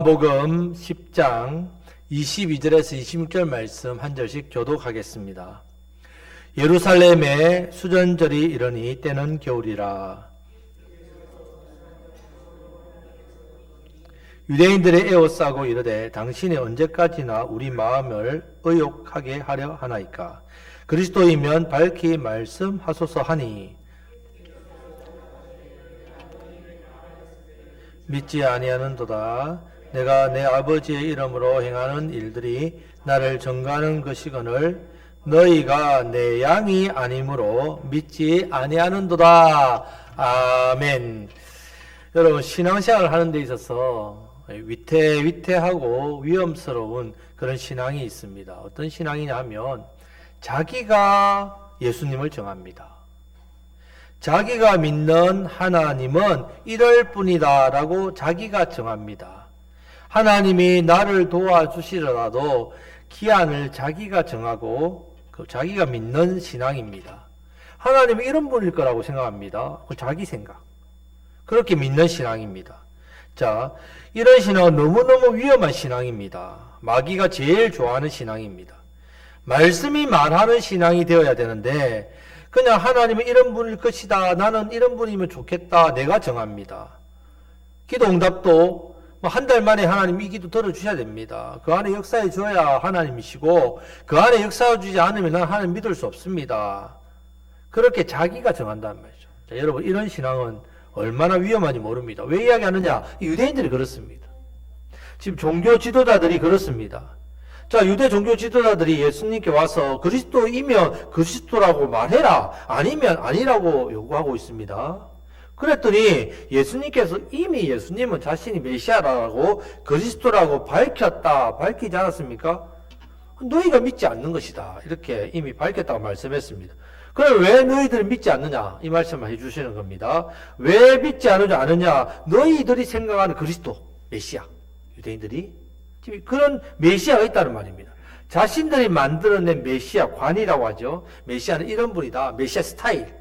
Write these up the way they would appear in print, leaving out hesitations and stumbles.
복음 10장 22절에서 26절 말씀 한 절씩 교독하겠습니다. 예루살렘에 수전절이 이르니 때는 겨울이라. 유대인들의 에워싸고 이르되 당신이 언제까지나 우리 마음을 의욕하게 하려 하나이까. 그리스도이면 밝히 말씀하소서 하니 믿지 아니하는도다. 내가 내 아버지의 이름으로 행하는 일들이 나를 증거하는 것이거늘 너희가 내 양이 아니므로 믿지 아니하는도다. 아멘. 여러분, 신앙생활을 하는 데 있어서 위태하고 위험스러운 그런 신앙이 있습니다. 어떤 신앙이냐 하면 자기가 예수님을 정합니다. 자기가 믿는 하나님은 이럴 뿐이다 라고 자기가 정합니다. 하나님이 나를 도와주시더라도 기한을 자기가 정하고 자기가 믿는 신앙입니다. 하나님이 이런 분일 거라고 생각합니다. 자기 생각. 그렇게 믿는 신앙입니다. 자, 이런 신앙은 너무너무 위험한 신앙입니다. 마귀가 제일 좋아하는 신앙입니다. 말씀이 말하는 신앙이 되어야 되는데 그냥 하나님은 이런 분일 것이다. 나는 이런 분이면 좋겠다. 내가 정합니다. 기도 응답도 한 달 만에 하나님 이 기도 들어주셔야 됩니다. 그 안에 역사해 줘야 하나님이시고 그 안에 역사해 주지 않으면 난 하나님 믿을 수 없습니다. 그렇게 자기가 정한다는 말이죠. 자, 여러분, 이런 신앙은 얼마나 위험한지 모릅니다. 왜 이야기하느냐? 유대인들이 그렇습니다. 지금 종교 지도자들이 그렇습니다. 자, 유대 종교 지도자들이 예수님께 와서 그리스도이면 그리스도라고 말해라. 아니면 아니라고 요구하고 있습니다. 그랬더니 예수님께서 이미 예수님은 자신이 메시아라고 그리스도라고 밝히지 않았습니까? 너희가 믿지 않는 것이다. 이렇게 이미 밝혔다고 말씀했습니다. 그럼 왜 너희들은 믿지 않느냐? 이 말씀을 해주시는 겁니다. 왜 믿지 않느냐? 너희들이 생각하는 그리스도, 메시아, 유대인들이 지금 그런 메시아가 있다는 말입니다. 자신들이 만들어낸 메시아, 관이라고 하죠. 메시아는 이런 분이다. 메시아 스타일.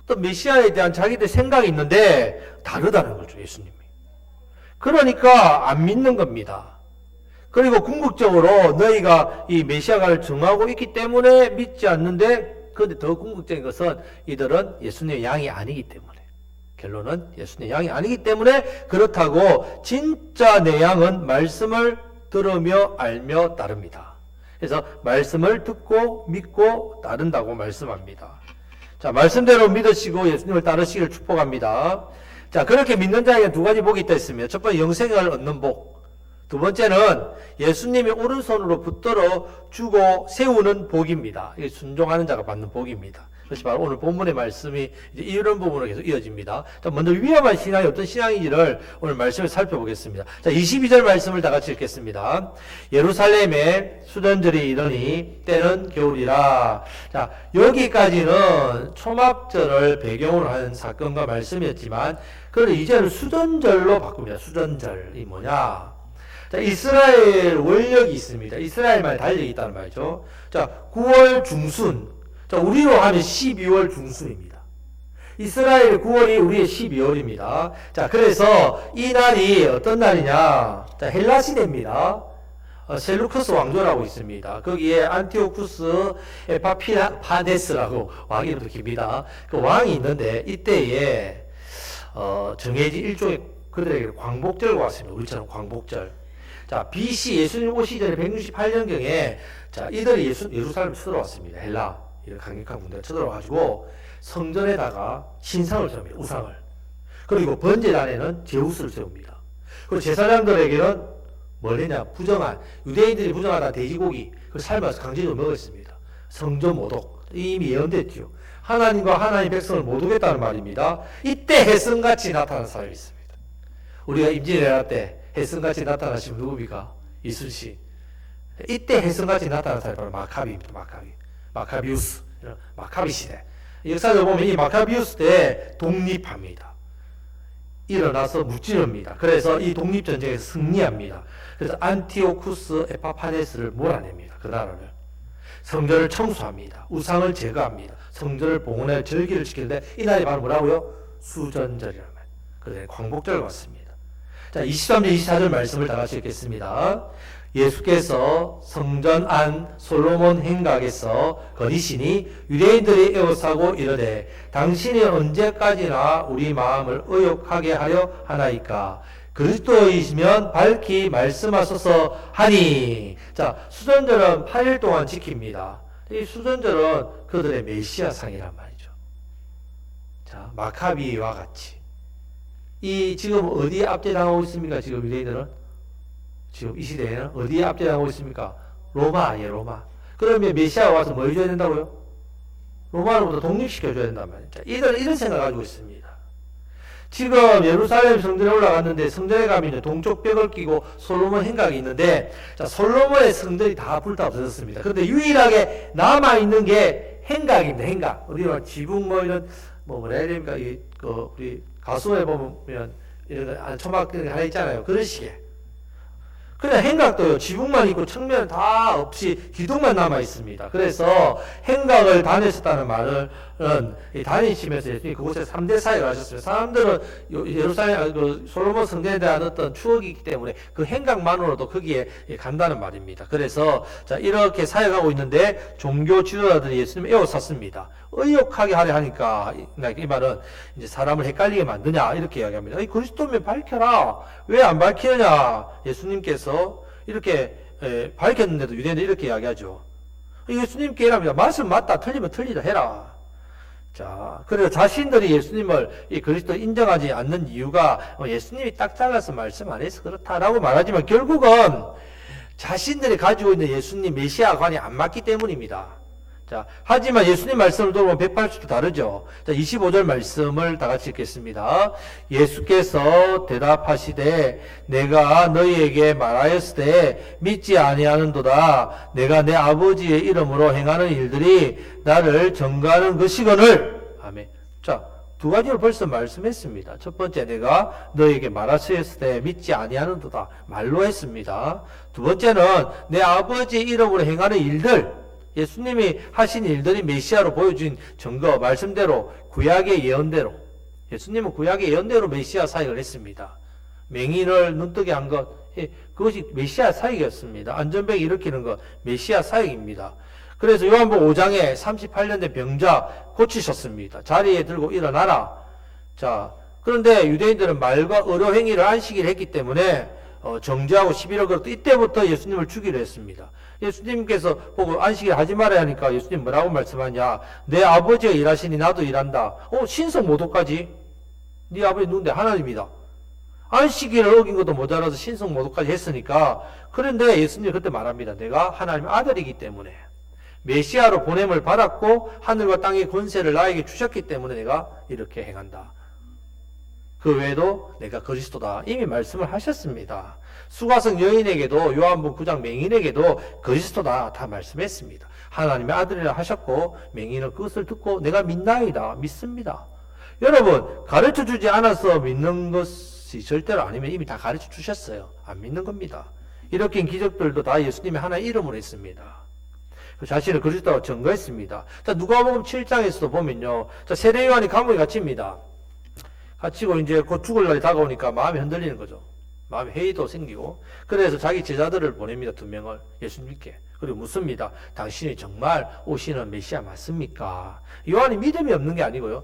어떤 메시아에 대한 자기들 생각이 있는데 다르다는 거죠, 예수님이. 그러니까 안 믿는 겁니다. 그리고 궁극적으로 너희가 이 메시아를 정하고 있기 때문에 믿지 않는데, 그런데 더 궁극적인 것은 이들은 예수님의 양이 아니기 때문에. 결론은 예수님의 양이 아니기 때문에 그렇다고 진짜 내 양은 말씀을 들으며 알며 따릅니다. 그래서 말씀을 듣고 믿고 따른다고 말씀합니다. 자, 말씀대로 믿으시고 예수님을 따르시기를 축복합니다. 자, 그렇게 믿는 자에게 두 가지 복이 있다 했습니다. 첫 번째, 영생을 얻는 복. 두 번째는 예수님의 오른손으로 붙들어 주고 세우는 복입니다. 이게 순종하는 자가 받는 복입니다. 그것이 바로 오늘 본문의 말씀이 이제 이런 부분으로 계속 이어집니다. 자, 먼저 위험한 신앙이 어떤 신앙인지를 오늘 말씀을 살펴보겠습니다. 자, 22절 말씀을 다 같이 읽겠습니다. 예루살렘에 수전절이 이르니 때는 겨울이라. 자, 여기까지는 초막절을 배경으로 한 사건과 말씀이었지만, 그걸 이제는 수전절로 바꿉니다. 수전절이 뭐냐? 자, 이스라엘 원력이 있습니다. 이스라엘 말에 달력이 있다는 말이죠. 자, 9월 중순. 자, 우리로 하면 12월 중순입니다. 이스라엘 9월이 우리의 12월입니다. 자, 그래서 이 날이 어떤 날이냐? 자, 헬라 시대입니다. 셀루크스 왕조라고 있습니다. 거기에 안티오쿠스 에파피파네스라고 왕이 이름도 깁니다. 그 왕이 있는데 이때에 정해진 일종의 그들에게 광복절과 같습니다. 우리처럼 광복절. 자, BC 예수님 오시기 전에 168년경에 자, 이들이 예루살렘을 쳐들어왔습니다. 헬라. 이런 강력한 군대가 쳐들어와가지고 성전에다가 신상을 세웁니다. 우상을. 그리고 번제단에는 제우스를 세웁니다. 그리고 제사장들에게는 뭘 했냐? 부정한, 유대인들이 부정하다 돼지고기, 그걸 삶아서 강제적으로 먹었습니다. 성전 모독. 이미 예언됐죠. 하나님과 하나님 백성을 모독했다는 말입니다. 이때 혜성같이 나타난 사람이 있습니다. 우리가 임진왜란 때 혜성같이 나타나신 누굽니까? 이순신. 이때 혜성같이 나타난 사람이 바로 마카비입니다. 마카비우스. 마카비 시대. 역사를 보면 이 마카비우스 때 독립합니다. 일어나서 무찌릅니다. 그래서 이 독립전쟁에서 승리합니다. 그래서 안티오쿠스 에파파네스를 몰아냅니다. 그 나라를. 성전을 청소합니다. 우상을 제거합니다. 성전을 봉헌해 절기를 지키는데 이 날이 바로 뭐라고요? 수전절이라는 말. 그래서 광복절 같습니다. 자, 23절, 24절 말씀을 다 같이 읽겠습니다. 예수께서 성전 안 솔로몬 행각에서 거리시니 유대인들이 에워싸고 이르되 당신이 언제까지나 우리 마음을 의욕하게 하려 하나이까? 그리스도이시면 밝히 말씀하소서 하니. 자, 수전절은 8일 동안 지킵니다. 이 수전절은 그들의 메시아상이란 말이죠. 자, 마카비와 같이. 이 지금 어디에 압제당하고 있습니까? 지금 유대인들은? 지금 이 시대에는 어디에 압제당하고 있습니까? 로마예요, 로마. 그러면 메시아가 와서 뭐 해줘야 된다고요? 로마로부터 독립시켜줘야 된단 말이에요. 자, 이들은 이런 생각을 가지고 있습니다. 지금 예루살렘 성전에 올라갔는데 성전에 가면 이제 동쪽 벽을 끼고 솔로몬 행각이 있는데, 자, 솔로몬의 성전이 다 불타 없어졌습니다. 그런데 유일하게 남아있는 게 행각입니다, 행각. 우리가 지붕 뭐 이런, 뭐라 해야 됩니까? 우리 가수에 보면, 이런 초막 하나 있잖아요. 그런 식의. 그냥 행각도요, 지붕만 있고 측면 다 없이 기둥만 남아 있습니다. 그래서 행각을 다녔었다는 말은 다니시면서 예수님이 그곳에 3대 사역을 하셨어요. 사람들은 예루살렘 솔로몬 성전에 대한 어떤 추억이 있기 때문에 그 행각만으로도 거기에 간다는 말입니다. 그래서 자, 이렇게 사역하고 있는데 종교 지도자들이 예수님을 에워쌌습니다. 의욕하게 하려 하니까 이 말은 이제 사람을 헷갈리게 만드냐 이렇게 이야기합니다. 그리스도면 밝혀라. 왜 안 밝히느냐? 예수님께서 이렇게 밝혔는데도 유대인들이 이렇게 이야기하죠. 예수님께 이랍니다. 말씀 맞다. 틀리면 틀리다 해라. 자, 그래서 자신들이 예수님을 이 그리스도 인정하지 않는 이유가 예수님이 딱 잘라서 말씀 안 해서 그렇다라고 말하지만 결국은 자신들이 가지고 있는 예수님 메시아관이 안 맞기 때문입니다. 자, 하지만 예수님 말씀을 들어보면 180도 다르죠. 자, 25절 말씀을 다 같이 읽겠습니다. 예수께서 대답하시되 내가 너희에게 말하였을 때 믿지 아니하는도다. 내가 내 아버지의 이름으로 행하는 일들이 나를 전가하는 것이거늘. 아멘. 자, 두 가지를 벌써 말씀했습니다. 첫 번째, 내가 너희에게 말하였을 때 믿지 아니하는도다. 말로 했습니다. 두 번째는 내 아버지의 이름으로 행하는 일들, 예수님이 하신 일들이 메시아로 보여준 증거, 말씀대로, 구약의 예언대로, 예수님은 구약의 예언대로 메시아 사역을 했습니다. 맹인을 눈뜨게 한 것, 그것이 메시아 사역이었습니다. 안전병 일으키는 것, 메시아 사역입니다. 그래서 요한복음 5장에 38년 된 병자 고치셨습니다. 자리에 들고 일어나라. 자, 그런데 유대인들은 말과 의료 행위를 안식일 했기 때문에 정죄하고 11월 걸었다. 이때부터 예수님을 죽이려 했습니다. 예수님께서 보고 안식일 하지 말아야 하니까 예수님 뭐라고 말씀하냐? 내 아버지가 일하시니 나도 일한다. 신성 모독까지? 네 아버지 누군데? 하나님이다. 안식일을 어긴 것도 모자라서 신성 모독까지 했으니까. 그런데 예수님이 그때 말합니다. 내가 하나님의 아들이기 때문에, 메시아로 보냄을 받았고 하늘과 땅의 권세를 나에게 주셨기 때문에 내가 이렇게 행한다. 그 외에도 내가 그리스도다. 이미 말씀을 하셨습니다. 수가성 여인에게도, 요한복음 9장 맹인에게도 그리스도다 다 말씀했습니다. 하나님의 아들이라 하셨고 맹인은 그것을 듣고 내가 믿나이다. 믿습니다. 여러분, 가르쳐 주지 않아서 믿는 것이 절대로 아니면 이미 다 가르쳐 주셨어요. 안 믿는 겁니다. 이렇게 기적들도 다 예수님의 하나의 이름으로 했습니다. 자신을 그리스도라고 증거했습니다. 자, 누가복음 7장에서도 보면요. 자, 세례 요한이 감옥에 갇힙니다. 갇히고 이제 곧 죽을 날이 다가오니까 마음이 흔들리는 거죠. 마음에 회의도 생기고. 그래서 자기 제자들을 보냅니다. 2명을 예수님께. 그리고 묻습니다. 당신이 정말 오시는 메시아 맞습니까? 요한이 믿음이 없는 게 아니고요.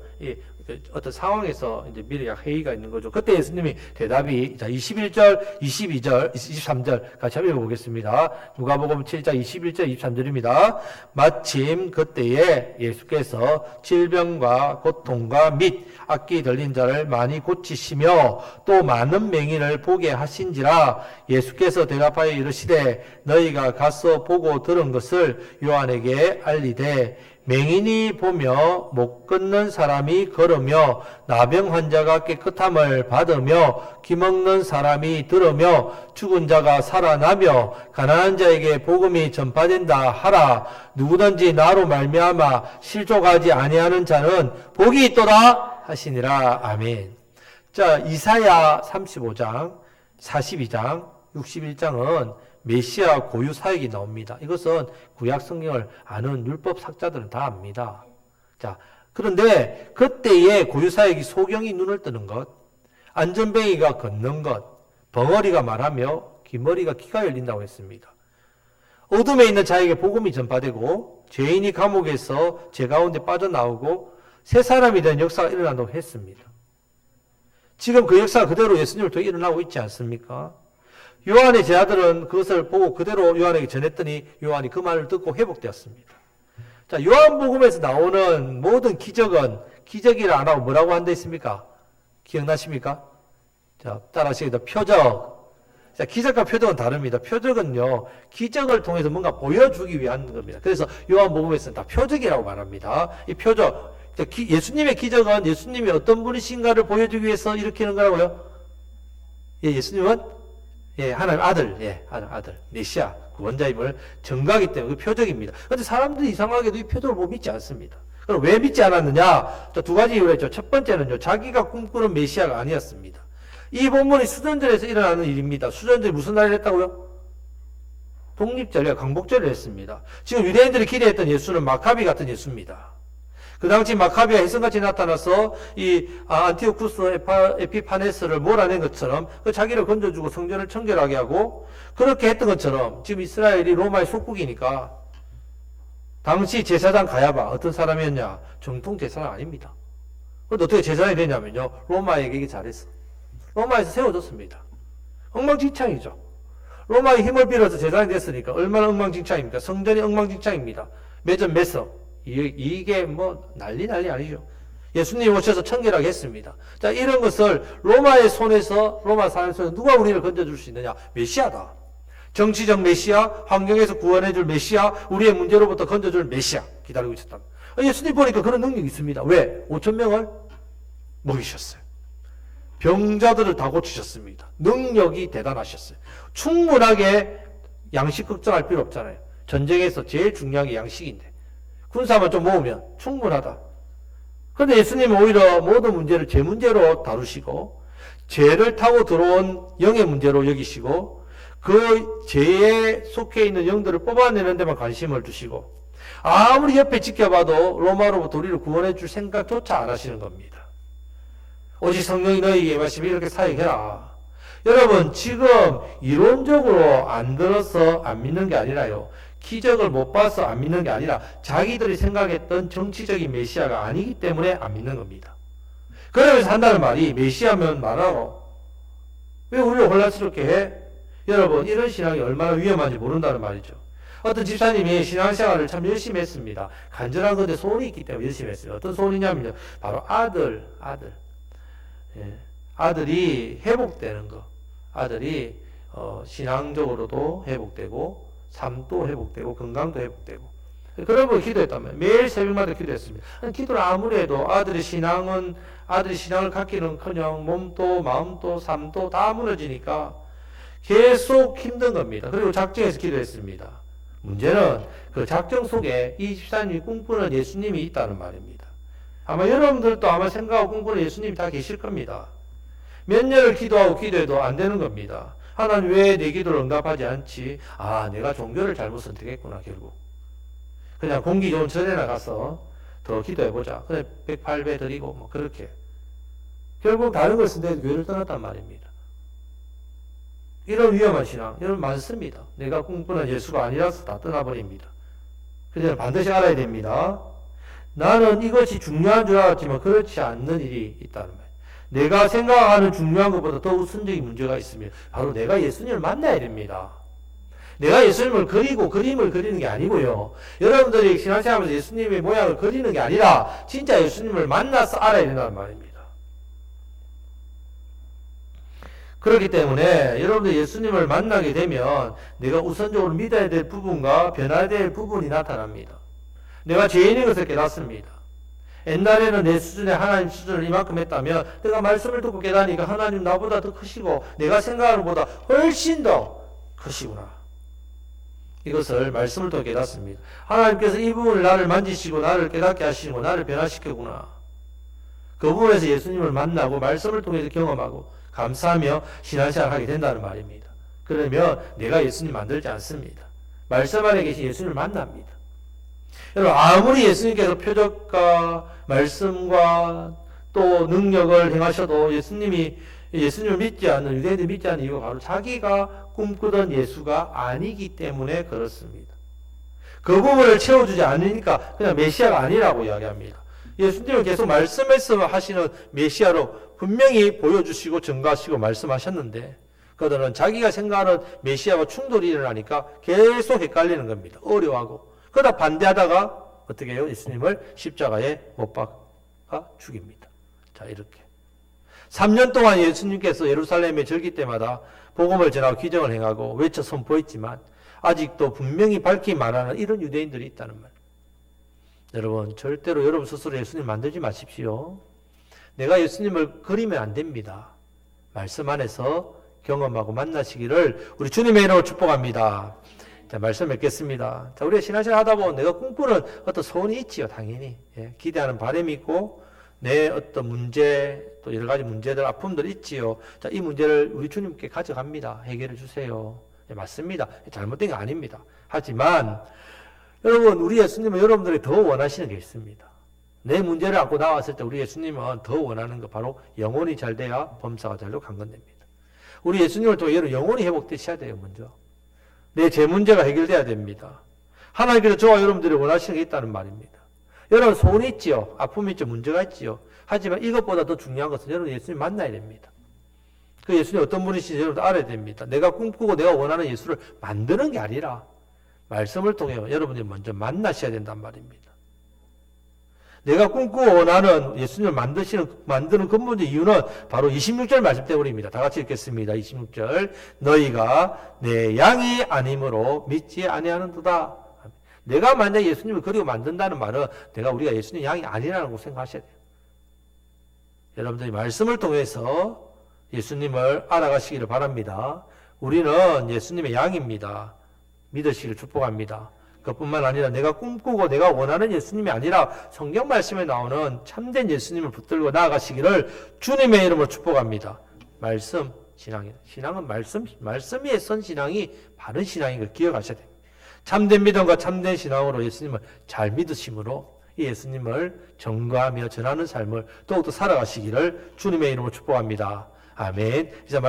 어떤 상황에서 이제 미리 회의가 있는 거죠. 그때 예수님이 대답이, 자, 21절, 22절, 23절 같이 한번 읽어보겠습니다. 누가복음 7장 21절, 23절입니다. 마침 그때에 예수께서 질병과 고통과 및 악기 들린 자를 많이 고치시며 또 많은 맹인을 보게 하신지라. 예수께서 대답하여 이르시되 너희가 가서 보고 들은 것을 요한에게 알리되 맹인이 보며 못 걷는 사람이 걸으며 나병 환자가 깨끗함을 받으며 기먹는 사람이 들으며 죽은 자가 살아나며 가난한 자에게 복음이 전파된다 하라. 누구든지 나로 말미암아 실족하지 아니하는 자는 복이 있도다 하시니라. 아멘. 자, 이사야 35장, 42장, 61장은 메시아 고유 사역이 나옵니다. 이것은 구약 성경을 아는 율법 학자들은 다 압니다. 자, 그런데 그때의 고유 사역이 소경이 눈을 뜨는 것, 안전뱅이가 걷는 것, 벙어리가 말하며 귀머리가 귀가 열린다고 했습니다. 어둠에 있는 자에게 복음이 전파되고 죄인이 감옥에서 죄 가운데 빠져나오고 새 사람이 된 역사가 일어난다고 했습니다. 지금 그 역사가 그대로 예수님을 통해 일어나고 있지 않습니까? 요한의 제자들은 그것을 보고 그대로 요한에게 전했더니 요한이 그 말을 듣고 회복되었습니다. 자, 요한복음에서 나오는 모든 기적은 기적이라 안 하고 뭐라고 한다 있습니까? 기억나십니까? 자, 따라하시겠다. 표적. 자, 기적과 표적은 다릅니다. 표적은요, 기적을 통해서 뭔가 보여주기 위한 겁니다. 그래서 요한복음에서는 다 표적이라고 말합니다. 이 표적. 예수님의 기적은 예수님이 어떤 분이신가를 보여주기 위해서 일으키는 거라고요? 예, 예수님은 하나님 아들, 아들, 메시아, 구원자임을 증거하기 때문에 그 표적입니다. 그런데 사람들이 이상하게도 이 표적을 못 믿지 않습니다. 그럼 왜 믿지 않았느냐? 두 가지 이유가 있죠. 첫 번째는요, 자기가 꿈꾸는 메시아가 아니었습니다. 이 본문이 수전절에서 일어나는 일입니다. 수전절이 무슨 날을 했다고요? 독립절이야, 강복절을 했습니다. 지금 유대인들이 기대했던 예수는 마카비 같은 예수입니다. 그 당시 마카비가 혜성같이 나타나서 이 안티오쿠스 에피파네스를 몰아낸 것처럼 그 자기를 건져주고 성전을 청결하게 하고 그렇게 했던 것처럼 지금 이스라엘이 로마의 속국이니까 당시 제사장 가야바 어떤 사람이었냐? 정통 제사장 아닙니다. 그런데 어떻게 제사장이 되냐면요, 로마에게 이게 잘했어. 로마에서 세워졌습니다. 엉망진창이죠. 로마의 힘을 빌어서 제사장이 됐으니까 얼마나 엉망진창입니까? 성전이 엉망진창입니다. 매점 매석. 이게 뭐 난리 아니죠. 예수님이 오셔서 청결하게 했습니다. 자, 이런 것을 로마의 손에서, 로마 사람의 손에서 누가 우리를 건져줄 수 있느냐? 메시아다. 정치적 메시아, 환경에서 구원해줄 메시아, 우리의 문제로부터 건져줄 메시아 기다리고 있었다. 예수님 보니까 그런 능력이 있습니다. 왜? 5,000명을 먹이셨어요. 병자들을 다 고치셨습니다. 능력이 대단하셨어요. 충분하게 양식 걱정할 필요 없잖아요. 전쟁에서 제일 중요한 게 양식인데 군사만 좀 모으면 충분하다. 그런데 예수님은 오히려 모든 문제를 제 문제로 다루시고 죄를 타고 들어온 영의 문제로 여기시고 그 죄에 속해 있는 영들을 뽑아내는 데만 관심을 두시고 아무리 옆에 지켜봐도 로마로부터 우리를 구원해 줄 생각조차 안 하시는 겁니다. 오직 성령이 너희에게 말씀이 이렇게 사역해라. 여러분, 지금 이론적으로 안 들어서 안 믿는 게 아니라요, 기적을 못 봐서 안 믿는 게 아니라 자기들이 생각했던 정치적인 메시아가 아니기 때문에 안 믿는 겁니다. 그러면서 한다는 말이 메시아면 말하고 왜 우리를 혼란스럽게 해? 여러분, 이런 신앙이 얼마나 위험한지 모른다는 말이죠. 어떤 집사님이 신앙생활을 참 열심히 했습니다. 간절한 건데 소원이 있기 때문에 열심히 했어요. 어떤 소원이냐면요, 바로 아들이 회복되는 거. 아들이 신앙적으로도 회복되고 삶도 회복되고 건강도 회복되고 그런 걸 기도했다면 매일 새벽마다 기도했습니다. 기도를 아무리 해도 아들이 신앙을 갖기는커녕 몸도 마음도 삶도 다 무너지니까 계속 힘든 겁니다. 그리고 작정해서 기도했습니다. 문제는 그 작정 속에 이 집사님이 꿈꾸는 예수님이 있다는 말입니다. 아마 여러분들도 아마 생각하고 꿈꾸는 예수님이 다 계실 겁니다. 몇 년을 기도하고 기도해도 안 되는 겁니다. 하나님 왜 내 기도를 응답하지 않지? 내가 종교를 잘못 선택했구나, 결국. 그냥 공기 좋은 절에 나가서 더 기도해보자. 그래, 108배 드리고, 뭐, 그렇게. 결국 다른 걸 쓴데 교회를 떠났단 말입니다. 이런 위험한 신앙, 여러분 많습니다. 내가 꿈꾸는 예수가 아니라서 다 떠나버립니다. 그래서 반드시 알아야 됩니다. 나는 이것이 중요한 줄 알았지만 그렇지 않는 일이 있다는 말이에요. 내가 생각하는 중요한 것보다 더 우선적인 문제가 있습니다. 바로 내가 예수님을 만나야 됩니다. 내가 예수님을 그림을 그리는 게 아니고요. 여러분들이 신앙생활에서 예수님의 모양을 그리는 게 아니라 진짜 예수님을 만나서 알아야 된다는 말입니다. 그렇기 때문에 여러분들 예수님을 만나게 되면 내가 우선적으로 믿어야 될 부분과 변화해야 될 부분이 나타납니다. 내가 죄인인 것을 깨닫습니다. 옛날에는 내 수준에 하나님 수준을 이만큼 했다면 내가 말씀을 듣고 깨닫으니까 하나님 나보다 더 크시고 내가 생각하는 것보다 훨씬 더 크시구나. 이것을 말씀을 통해 깨닫습니다. 하나님께서 이 부분을 나를 만지시고 나를 깨닫게 하시고 나를 변화시키구나. 그 부분에서 예수님을 만나고 말씀을 통해서 경험하고 감사하며 신앙생활을 하게 된다는 말입니다. 그러면 내가 예수님 만들지 않습니다. 말씀 안에 계신 예수님을 만납니다. 여러분, 아무리 예수님께서 표적과 말씀과 또 능력을 행하셔도 예수님이 예수님을 믿지 않는 유대인들이 믿지 않는 이유가 바로 자기가 꿈꾸던 예수가 아니기 때문에 그렇습니다. 그 부분을 채워주지 않으니까 그냥 메시아가 아니라고 이야기합니다. 예수님은 계속 말씀에서 하시는 메시아로 분명히 보여주시고 증거하시고 말씀하셨는데 그들은 자기가 생각하는 메시아와 충돌이 일어나니까 계속 헷갈리는 겁니다. 어려워하고. 그러다 반대하다가 어떻게 해요? 예수님을 십자가에 못 박아 죽입니다. 자, 이렇게. 3년 동안 예수님께서 예루살렘의 절기 때마다 복음을 전하고 기적을 행하고 외쳐 선포했지만 아직도 분명히 밝히 말하는 이런 유대인들이 있다는 말. 여러분, 절대로 여러분 스스로 예수님 만들지 마십시오. 내가 예수님을 그리면 안 됩니다. 말씀 안에서 경험하고 만나시기를 우리 주님의 이름으로 축복합니다. 자, 말씀 맺겠습니다. 자, 우리가 신앙생활 하다 보면 내가 꿈꾸는 어떤 소원이 있지요, 당연히. 예, 기대하는 바람이 있고, 내 어떤 문제, 또 여러 가지 문제들, 아픔들 있지요. 자, 이 문제를 우리 주님께 가져갑니다. 해결해 주세요. 예, 맞습니다. 잘못된 게 아닙니다. 하지만, 여러분, 우리 예수님은 여러분들이 더 원하시는 게 있습니다. 내 문제를 안고 나왔을 때 우리 예수님은 더 원하는 거 바로 영혼이 잘 돼야 범사가 잘되고 강건됩니다. 우리 예수님을 통해 여러분 영혼이 회복되셔야 돼요, 먼저. 내 제 문제가 해결돼야 됩니다. 하나님께서 저와 여러분들이 원하시는 게 있다는 말입니다. 여러분 소원이 있지요. 아픔이 있죠. 문제가 있지요. 하지만 이것보다 더 중요한 것은 여러분 예수님 만나야 됩니다. 그 예수님 어떤 분이신지 여러분 알아야 됩니다. 내가 꿈꾸고 내가 원하는 예수를 만드는 게 아니라 말씀을 통해 여러분이 먼저 만나셔야 된단 말입니다. 내가 꿈꾸고 원하는 예수님을 만드는 근본적 이유는 바로 26절 말씀 때문입니다. 다 같이 읽겠습니다. 26절. 너희가 내 양이 아니므로 믿지 아니하는도다. 내가 만약 예수님을 그리고 만든다는 말은 우리가 예수님 양이 아니라고 생각하셔야 돼요. 여러분들이 말씀을 통해서 예수님을 알아가시기를 바랍니다. 우리는 예수님의 양입니다. 믿으시기를 축복합니다. 그뿐만 아니라 내가 꿈꾸고 내가 원하는 예수님이 아니라 성경 말씀에 나오는 참된 예수님을 붙들고 나아가시기를 주님의 이름으로 축복합니다. 말씀, 신앙이에요. 신앙은 말씀 위에 선 신앙이 바른 신앙인 걸 기억하셔야 됩니다. 참된 믿음과 참된 신앙으로 예수님을 잘 믿으심으로 이 예수님을 전가하며 전하는 삶을 더욱더 살아가시기를 주님의 이름으로 축복합니다. 아멘. 이제